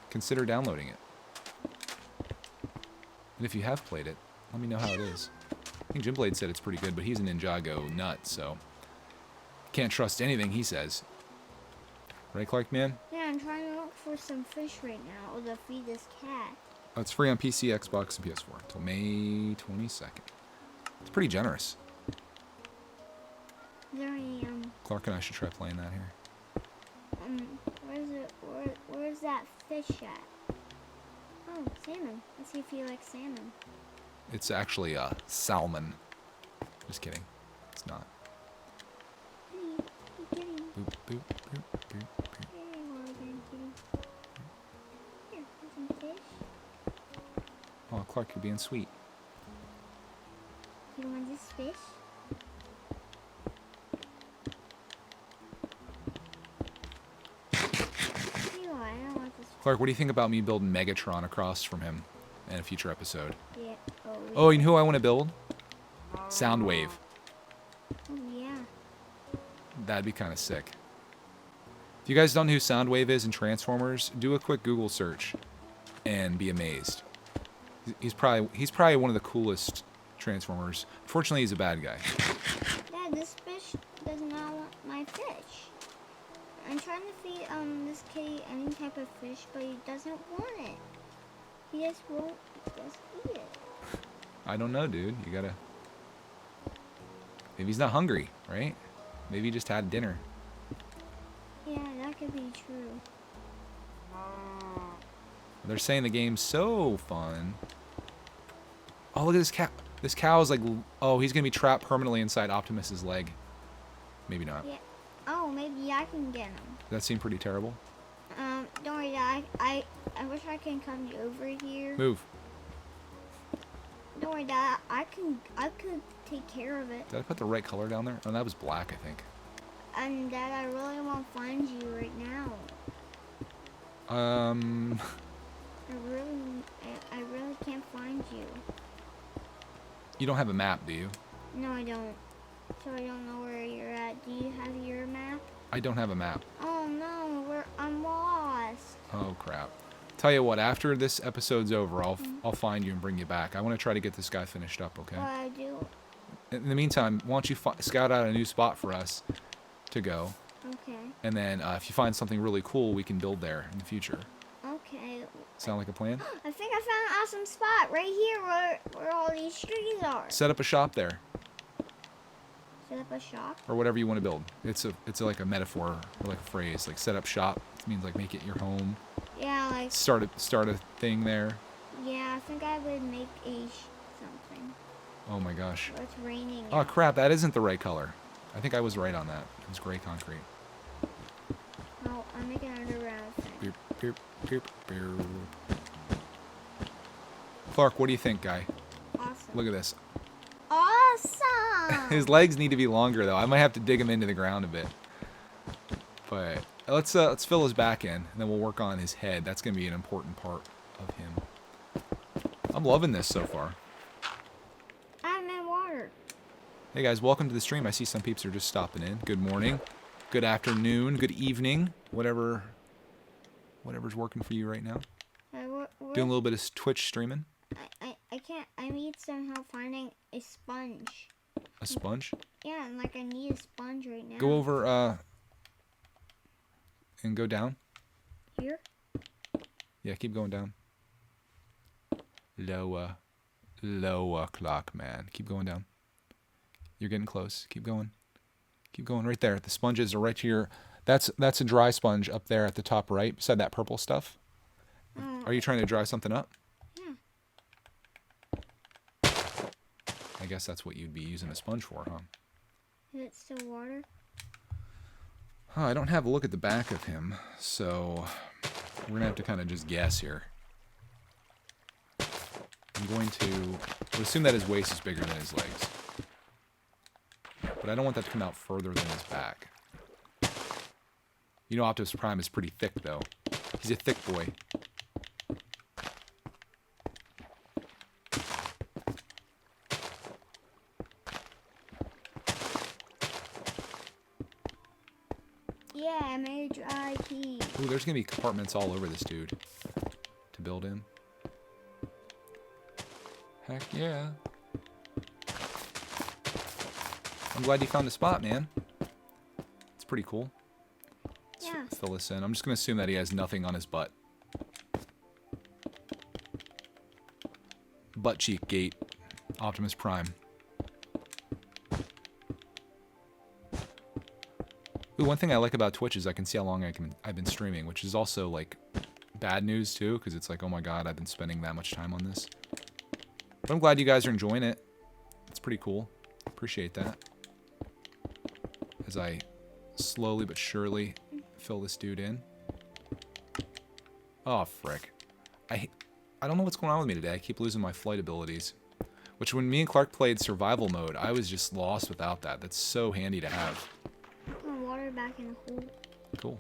consider downloading it. And if you have played it, let me know how it is. I think Jim Blade said it's pretty good, but he's a Ninjago nut, so can't trust anything he says. Right, Clark, man? Yeah, I'm trying to look for some fish right now to feed this cat. Oh, it's free on PC, Xbox, and PS4 until May 22nd. It's pretty generous. Is there any, Clark and I should try playing that here. where's that fish at? Oh, salmon. Let's see if you like salmon. It's actually salmon. Just kidding. It's not. Kitty, kitty. Boop, boop, boop, boop, boop. Hey, Morgan, kitty. Here, have some fish. Oh, Clark, you're being sweet. You want this fish? Ew, I don't want this fish. Clark, what do you think about me building Megatron across from him in a future episode? Yeah. Oh, you know who I want to build? Soundwave. Oh, yeah. That'd be kind of sick. If you guys don't know who Soundwave is in Transformers, do a quick Google search and be amazed. He's probably one of the coolest Transformers. Fortunately, he's a bad guy. Dad, this fish does not want my fish. I'm trying to feed this kitty any type of fish, but he doesn't want it. He just won't just eat it. I don't know, dude. You gotta... Maybe he's not hungry, right? Maybe he just had dinner. Yeah, that could be true. They're saying the game's so fun. Oh, look at this cow. This cow is like... Oh, he's gonna be trapped permanently inside Optimus's leg. Maybe not. Yeah. Oh, maybe I can get him. Does that seem pretty terrible? Don't worry, Dad. I wish I can come over here. Move. Don't worry, Dad. I could take care of it. Did I put the right color down there? Oh, that was black, I think. And Dad, I really won't find you right now. I really can't find you. You don't have a map, do you? No, I don't. So I don't know where you're at. Do you have your map? I don't have a map. Oh no, I'm lost. Oh, crap. Tell you what, after this episode's over, I'll find you and bring you back. I want to try to get this guy finished up, okay? What I do? In the meantime, why don't you scout out a new spot for us to go? Okay. And then if you find something really cool, we can build there in the future. Okay. Sound like a plan? I think I found an awesome spot right here where all these trees are. Set up a shop there, Set up a shop? or whatever you want to build. It's like a metaphor or like a phrase. Like set up shop. It means like make it your home. Yeah, like... Start a thing there. Yeah, I think I would make something. Oh my gosh. Where it's raining. Oh out. crap, that isn't the right color. I think I was right on that. It was gray concrete. Oh, I'm making an underground thing. Beep, beep, beep, beep. Clark, what do you think, guy? Awesome. Look at this. Awesome! His legs need to be longer though. I might have to dig him into the ground a bit. But let's fill his back in, and then we'll work on his head. That's gonna be an important part of him. I'm loving this so far. I'm in water. Hey guys, welcome to the stream. I see some peeps are just stopping in. Good morning, good afternoon, good evening, whatever's working for you right now. Doing a little bit of Twitch streaming. I can't. I need some help finding a sponge. A sponge? Yeah, and like I need a sponge right now. Go over and go down. Here? Yeah, keep going down. Lower clock, man. Keep going down. You're getting close. Keep going. Keep going right there. The sponges are right to your... That's a dry sponge up there at the top right, beside that purple stuff. Are you trying to dry something up? Yeah. I guess that's what you'd be using a sponge for, huh? Is it still water? Huh, I don't have a look at the back of him, so we're going to have to kind of just guess here. I'm going to assume that his waist is bigger than his legs. But I don't want that to come out further than his back. You know Optimus Prime is pretty thick, though. He's a thick boy. Yeah, I made a dry key. Ooh, there's going to be compartments all over this dude to build in. Heck yeah. I'm glad you found a spot, man. It's pretty cool. Yeah. Let's fill this in. I'm just going to assume that he has nothing on his butt. Butt cheek gate. Optimus Prime. Ooh, one thing I like about Twitch is I can see how long I've been streaming, which is also like bad news too, because it's like, oh my god, I've been spending that much time on this. But I'm glad you guys are enjoying it. It's pretty cool. Appreciate that. As I slowly but surely fill this dude in. Oh, frick. I don't know what's going on with me today. I keep losing my flight abilities. Which when me and Clark played survival mode, I was just lost without that. That's so handy to have. Put water back in the hole. Cool.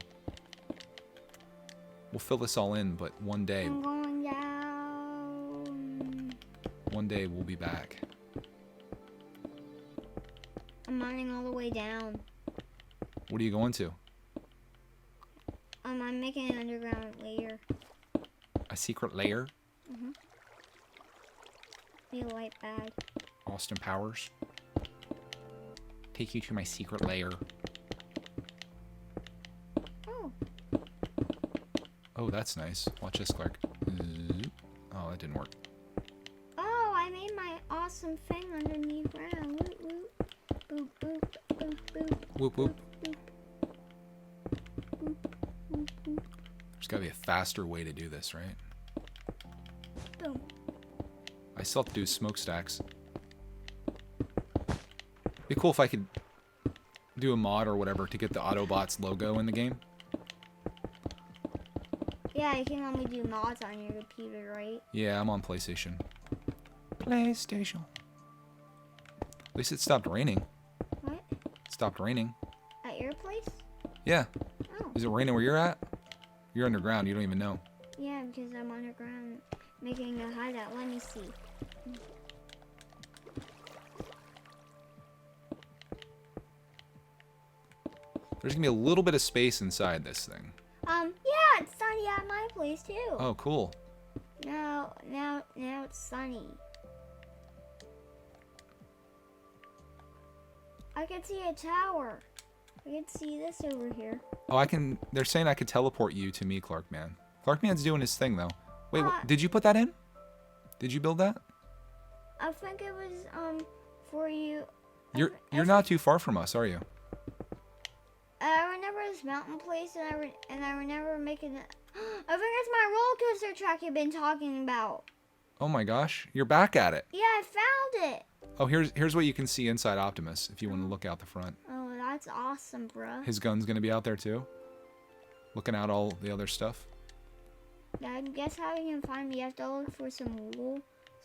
We'll fill this all in, but one day... I'm going down. One day we'll be back. I'm mining all the way down. What are you going to? I'm making an underground layer. A secret layer? Be a light bag. Austin Powers. Take you to my secret lair. Oh. Oh, that's nice. Watch this, Clark. Oh, that didn't work. Oh, I made my awesome thing underneath ground. Woot woot. Boop boop boop boop. Whoop whoop. Boop. Boop boop boop. There's gotta be a faster way to do this, right? Boom. I still have to do smokestacks. Be cool if I could do a mod or whatever to get the Autobots logo in the game. Yeah, you can only do mods on your computer, right? Yeah, I'm on PlayStation. PlayStation. At least it stopped raining. What? It stopped raining. At your place? Yeah. Oh. Is it raining where you're at? You're underground. You don't even know. Yeah, because I'm underground making a hideout. Let me see. There's gonna be a little bit of space inside this thing. Yeah, it's sunny at my place too. Oh, cool. Now it's sunny. I can see a tower. I can see this over here. Oh, I can. They're saying I could teleport you to me, Clarkman. Clarkman's doing his thing though. Wait, did you put that in? Did you build that? I think it was for you. You're not too far from us, are you? I remember this mountain place, and I remember making it. I think it's my roller coaster track you've been talking about. Oh my gosh, you're back at it. Yeah, I found it. Oh, here's what you can see inside Optimus if you want to look out the front. Oh, that's awesome, bruh. His gun's gonna be out there too, looking out all the other stuff. Yeah, I guess how you can find me. You have to look for some wool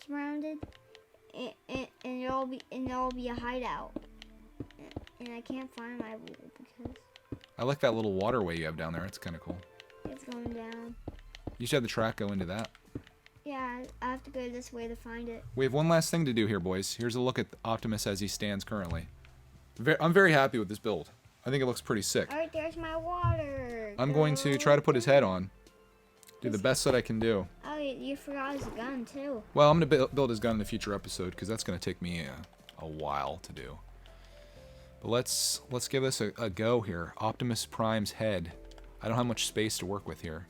surrounded, and there'll be a hideout. And I can't find my wool because I like that little waterway you have down there. It's kind of cool. it's going down. You should have the track go into that. Yeah, I have to go this way to find it. We have one last thing to do here, boys. Here's a look at Optimus as he stands currently. I'm very happy with this build. I think it looks pretty sick. All right, there's my water. I'm going to try to put his head on. Do the best that I can do. Oh, you forgot his gun too. Well, I'm going to build his gun in a future episode because that's going to take me a while to do. But let's give this a go here. Optimus Prime's head. I don't have much space to work with here.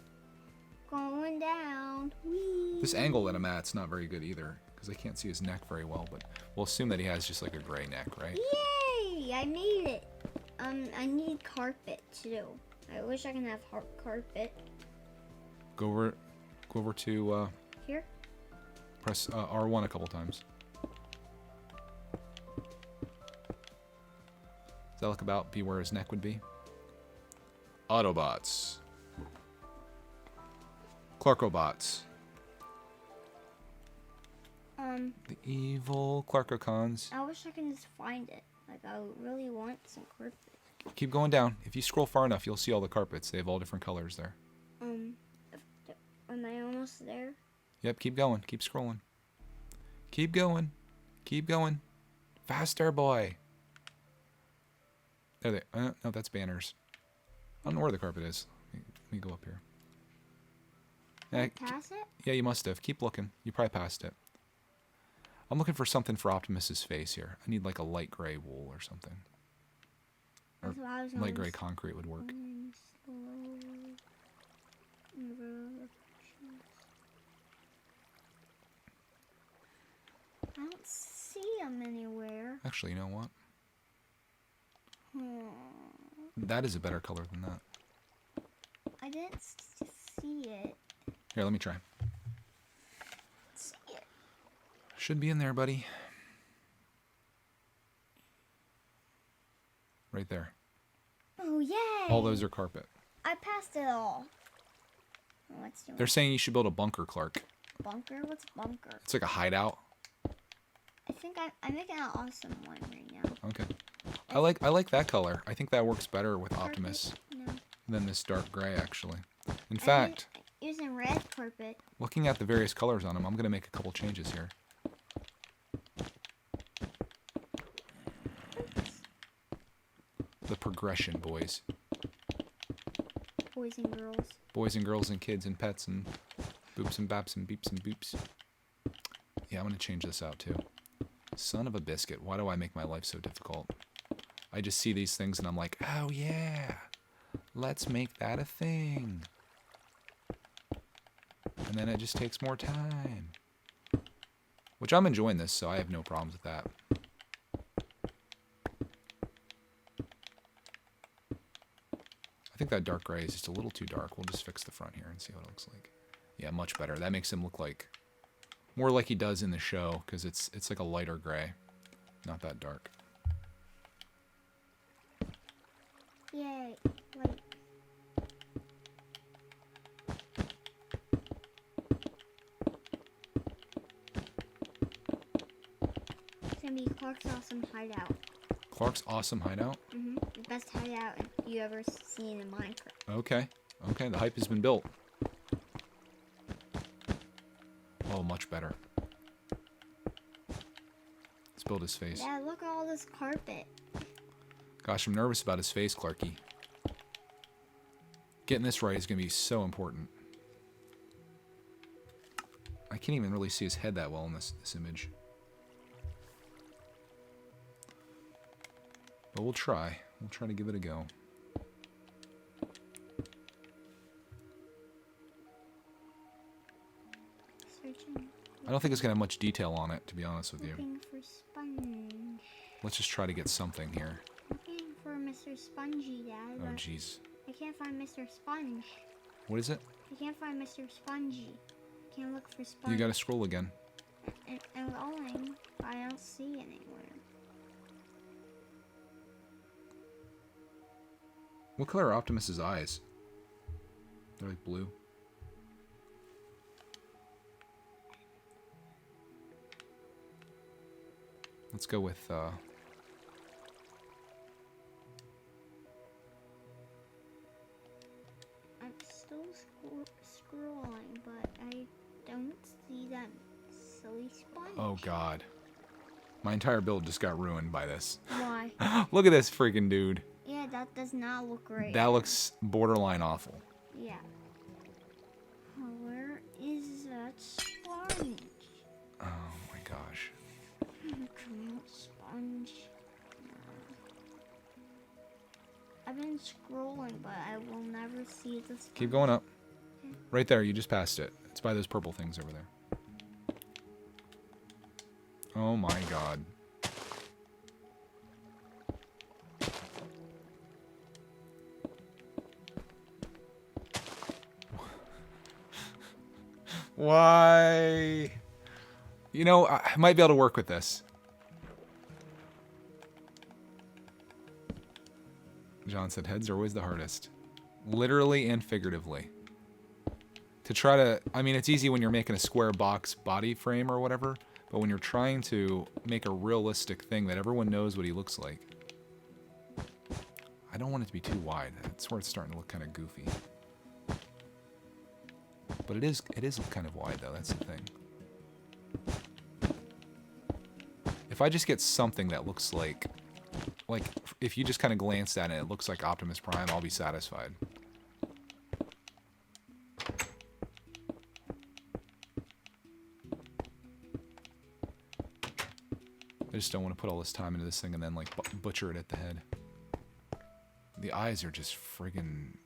Going down. Whee! This angle that I'm at, it's not very good either because I can't see his neck very well. But we'll assume that he has just like a gray neck, right? Yay! I made it. I need carpet too. I wish I can have carpet. Go over to Here? press R1 a couple times. Does that look about be where his neck would be? Autobots. Clarkobots. The evil Clarkocons. I wish I can just find it. Like, I really want some carpet. Keep going down. If you scroll far enough, you'll see all the carpets. They have all different colors there. Am I almost there? Yep, keep going. Keep scrolling. Keep going. Keep going. Faster, boy. There they no, that's banners. I don't know where the carpet is. Let me go up here. Pass it? Yeah, you must have. Keep looking. You probably passed it. I'm looking for something for Optimus's face here. I need like a light gray wool or something. Or That's what I was light on. gray concrete would work. I don't see them anywhere. Actually, you know what? Hmm. That is a better color than that. I didn't see it. Here, let me try. See it. Should be in there, buddy. Right there. Oh, yay! All those are carpet. I passed it all. What's doing? They're saying you should build a bunker, Clark. Bunker? What's bunker? It's like a hideout. I think I'm making an awesome one right now. Okay. I like that color. I think that works better with Carpet? Optimus No. than this dark gray, actually. In I fact, using red carpet. looking at the various colors on them, I'm going to make a couple changes here. The progression, boys. Boys and girls. Boys and girls and kids and pets and boops and baps and beeps and boops. Yeah, I'm going to change this out too. Son of a biscuit. Why do I make my life so difficult? I just see these things and I'm like, oh yeah, let's make that a thing. And then it just takes more time. Which I'm enjoying this, so I have no problems with that. I think that dark gray is just a little too dark. We'll just fix the front here and see what it looks like. Yeah, much better. That makes him look like more like he does in the show, because it's like a lighter gray, not that dark. Yay! Wait. It's gonna be Clark's awesome hideout. Clark's awesome hideout? The best hideout you ever seen in Minecraft. Okay. Okay, the hype has been built. Oh, much better. Let's build his face. Dad, look at all this carpet. Gosh, I'm nervous about his face, Clarky. Getting this right is going to be so important. I can't even really see his head that well in this image. But we'll try. We'll try to give it a go. Searching. I don't think it's going to have much detail on it, to be honest with you. Looking for sponge. Let's just try to get something here. Looking for Mr. Spongy, Dad. Oh, jeez. I can't find Mr. Sponge. What is it? I can't find Mr. Spongy. I can't look for Sponge. You got to scroll again. I'm going, but I don't see anywhere. What color are Optimus's eyes? They're like blue. Let's go with, I'm still scrolling, but I don't see that silly sponge. oh god. My entire build just got ruined by this. Why? Look at this freaking dude. Yeah, that does not look great. That looks borderline awful. Yeah. Where is that sponge? Oh my gosh. Sponge. I've been scrolling, but I will never see the sponge. Keep going up. Right there, you just passed it. It's by those purple things over there. Oh my god. Why? You know, I might be able to work with this. John said heads are always the hardest. Literally and figuratively. To try to... I mean, it's easy when you're making a square box body frame or whatever, but when you're trying to make a realistic thing that everyone knows what he looks like, I don't want it to be too wide. That's where it's starting to look kind of goofy. But it is kind of wide, though. That's the thing. If I just get something that looks like if you just kind of glance at it, it looks like Optimus Prime, I'll be satisfied. I just don't want to put all this time into this thing and then like butcher it at the head. The eyes are just friggin'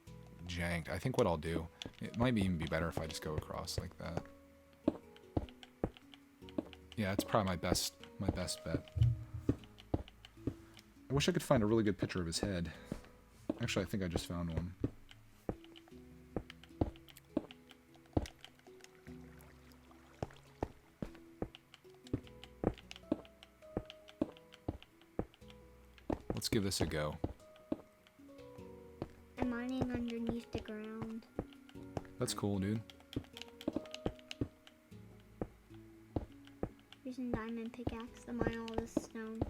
janked. I think what I'll do, it might even be better if I just go across like that. Yeah, it's probably my best bet. I wish I could find a really good picture of his head. Actually, I think I just found one. Let's give this a go. I'm mining underneath the ground. That's cool, dude. Using diamond pickaxe to mine all this stone.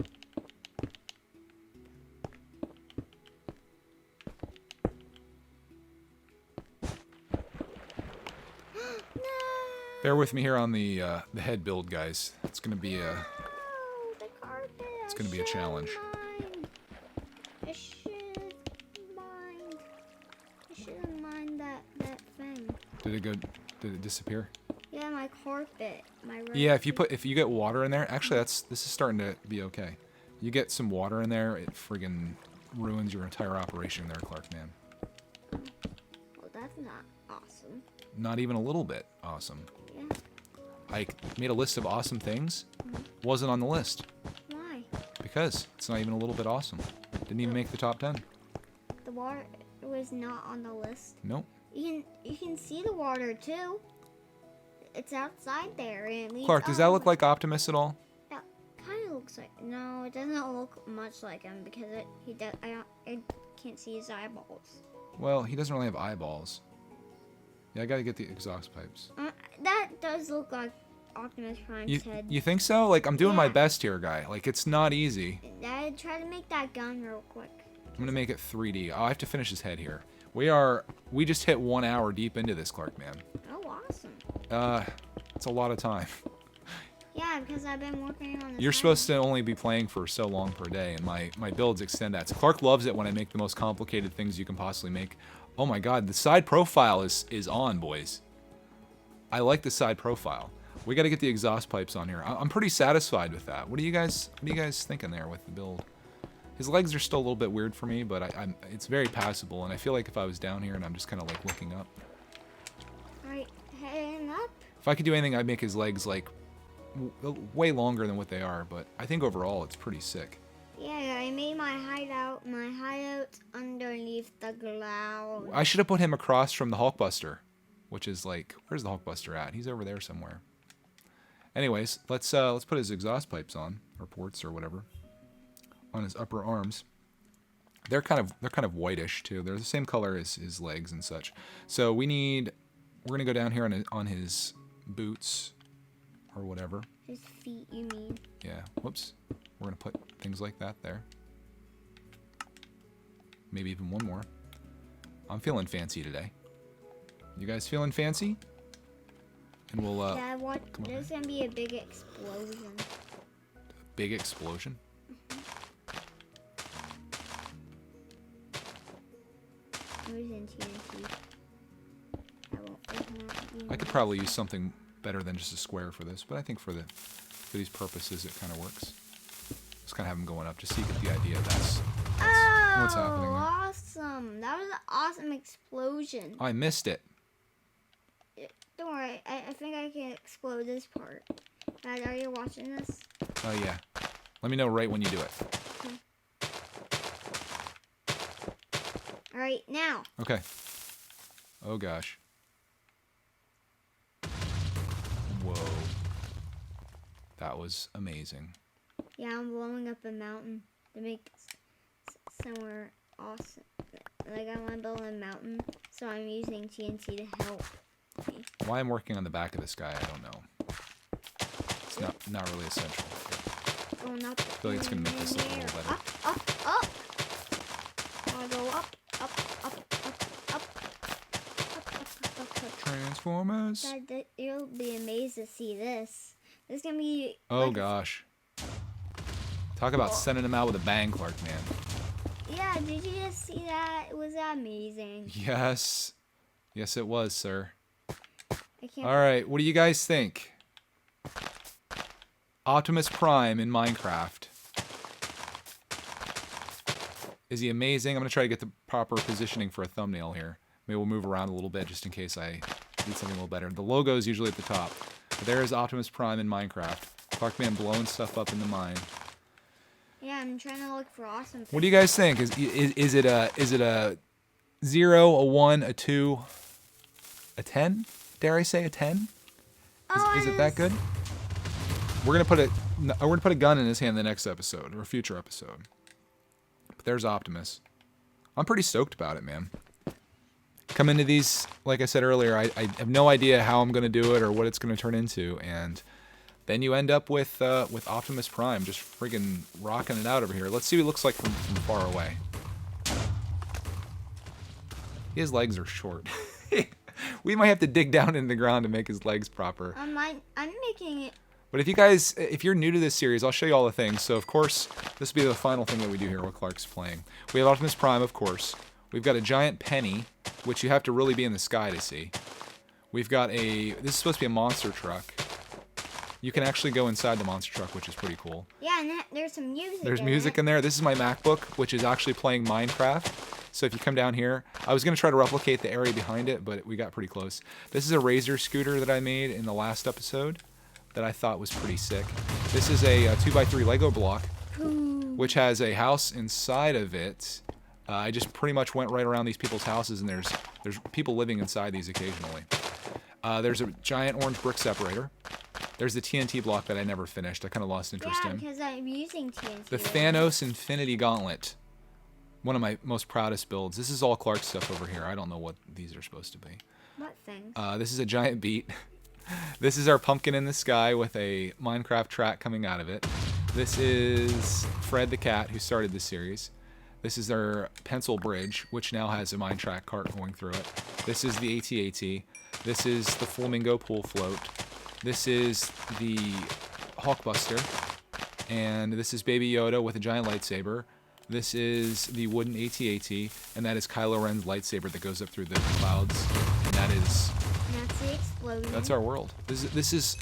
No! Bear with me here on the head build, guys. It's gonna be a No, the carpet. it's gonna be a challenge. I should mine. I shouldn't mind that thing. Did it disappear? Yeah, my carpet, my Yeah, if you get water in there, actually this is starting to be okay. You get some water in there, it friggin' ruins your entire operation there, Clark, man. Well, that's not awesome. Not even a little bit awesome. Yeah. I made a list of awesome things. Wasn't on the list. Why? Because it's not even a little bit awesome. Didn't even make the top 10. The water was not on the list. Nope. You can see the water too. It's outside there. And it leads Clark, does that look like Optimus at all? That kind of looks like. No, it doesn't look much like him because I can't see his eyeballs. Well, he doesn't really have eyeballs. Yeah, I gotta get the exhaust pipes. That does look like Optimus Prime's head. You think so? Like, I'm doing my Yeah. best here, guy. Like, it's not easy. I try to make that gun real quick. I'm gonna make it 3D. Oh, I have to finish his head here. We just hit 1 hour deep into this, Clark, man. Oh, awesome. It's a lot of time. Yeah, because I've been working on this. You're supposed to only be playing for so long per day, and my builds extend that. So Clark loves it when I make the most complicated things you can possibly make. Oh my god, the side profile is on, boys. I like the side profile. We got to get the exhaust pipes on here. I'm pretty satisfied with that. What are you guys thinking there with the build? His legs are still a little bit weird for me, but it's very passable, and I feel like if I was down here and I'm just kind of like looking up. Alright, heading up. If I could do anything, I'd make his legs like way longer than what they are, but I think overall it's pretty sick. Yeah, I made my hideout. My hideout's underneath the ground. I should have put him across from the Hulkbuster, which is like, where's the Hulkbuster at? He's over there somewhere. Anyways, let's put his exhaust pipes on, or ports, or whatever, on his upper arms. They're kind of whitish too. They're the same color as his legs and such. So we're gonna go down here on his boots, or whatever. His feet, you mean? Yeah. Whoops. We're gonna put things like that there. Maybe even one more. I'm feeling fancy today. You guys feeling fancy? And we'll Dad, there's gonna be a big explosion. big explosion. I'm using TNT. I could probably use something better than just a square for this, but I think for these purposes it kind of works. Just kind of have them going up just so you get the idea. That's what's happening there. Awesome! That was an awesome explosion. I missed it. Don't worry, I think I can explode this part. Dad, are you watching this? Oh yeah. Let me know right when you do it. Alright, now. Okay. Oh gosh. Whoa. That was amazing. Yeah, I'm blowing up a mountain to make somewhere awesome. Like, I want to build a mountain, so I'm using TNT to help me. Why I'm working on the back of this guy, I don't know. It's not really essential. Going up. I feel like it's gonna make this look a little better. Up. I want to go up. Transformers. Dad, you'll be amazed to see this. This is gonna be. Oh like, gosh. Talk about sending him out with a bang, Clark, man. Yeah, did you just see that? Was that amazing? Yes. Yes, it was, sir. I can't. All right, what do you guys think? Optimus Prime in Minecraft. Is he amazing? I'm going to try to get the proper positioning for a thumbnail here. Maybe we'll move around a little bit just in case I need something a little better. The logo is usually at the top. But there is Optimus Prime in Minecraft. Clarkman blowing stuff up in the mine. Yeah, I'm trying to look for awesome things. What do you guys think? Is it a 0, a 1, a 2, a 10? Dare I say a 10? Is it that good? We're gonna put a gun in his hand the next episode or a future episode. But there's Optimus. I'm pretty stoked about it, man. Come into these, like I said earlier, I have no idea how I'm gonna do it or what it's gonna turn into, and then you end up with Optimus Prime just friggin' rocking it out over here. Let's see what he looks like from far away. His legs are short. We might have to dig down in the ground to make his legs proper. I'm making it. But if you're new to this series, I'll show you all the things. So, of course, this will be the final thing that we do here while Clark's playing. We have Optimus Prime, of course. We've got a giant penny, which you have to really be in the sky to see. We've got this is supposed to be a monster truck. You can actually go inside the monster truck, which is pretty cool. Yeah, and there's some music. There's music in there. This is my MacBook, which is actually playing Minecraft. So if you come down here, I was going to try to replicate the area behind it, but we got pretty close. This is a Razor scooter that I made in the last episode that I thought was pretty sick. This is a 2x3 Lego block, which has a house inside of it. I just pretty much went right around these people's houses, and there's people living inside these occasionally. There's a giant orange brick separator. There's the TNT block that I never finished. I kind of lost interest in. Yeah, because I'm using TNT. The Fanus Infinity Gauntlet. One of my most proudest builds. This is all Clark's stuff over here. I don't know what these are supposed to be. What things? This is a giant beet. This is our pumpkin in the sky with a Minecraft track coming out of it. This is Fred the cat who started this series. This is our pencil bridge, which now has a Minecraft cart going through it. This is the AT-AT. This is the Flamingo pool float. This is the Hulkbuster. And this is Baby Yoda with a giant lightsaber. This is the wooden AT-AT. And that is Kylo Ren's lightsaber that goes up through the clouds. And that is... That's the explosion. That's our world. This is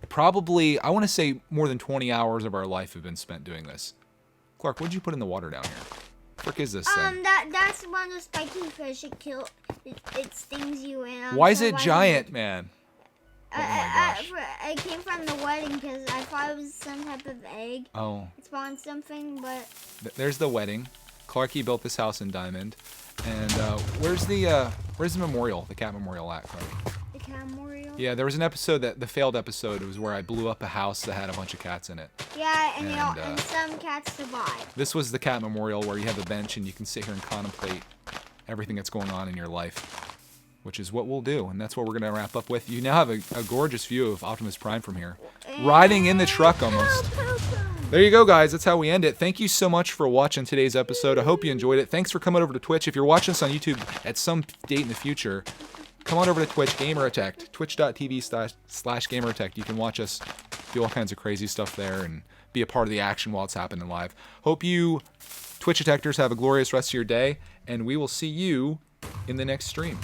probably, I want to say, more than 20 hours of our life have been spent doing this. Clark, what did you put in the water down here? Frick is this thing? That's one of the spiky fish. It stings you in. Why is it giant, man? Oh my gosh. I came from the wedding because I thought it was some type of egg. Oh. It spawned something, but... There's the wedding. Clarky built this house in Diamond. And where's the memorial, the cat memorial at, Clarky? The cat memorial? Yeah, there was an episode, the failed episode, it was where I blew up a house that had a bunch of cats in it. Yeah, and some cats survived. This was the cat memorial where you have a bench and you can sit here and contemplate everything that's going on in your life, which is what we'll do, and that's what we're going to wrap up with. You now have a gorgeous view of Optimus Prime from here, riding in the truck almost. There you go, guys. That's how we end it. Thank you so much for watching today's episode. I hope you enjoyed it. Thanks for coming over to Twitch. If you're watching us on YouTube at some date in the future, come on over to Twitch, Gamer Attacked, twitch.tv/Gamer Attacked. You can watch us do all kinds of crazy stuff there and be a part of the action while it's happening live. Hope you Twitch Attackers have a glorious rest of your day, and we will see you in the next stream.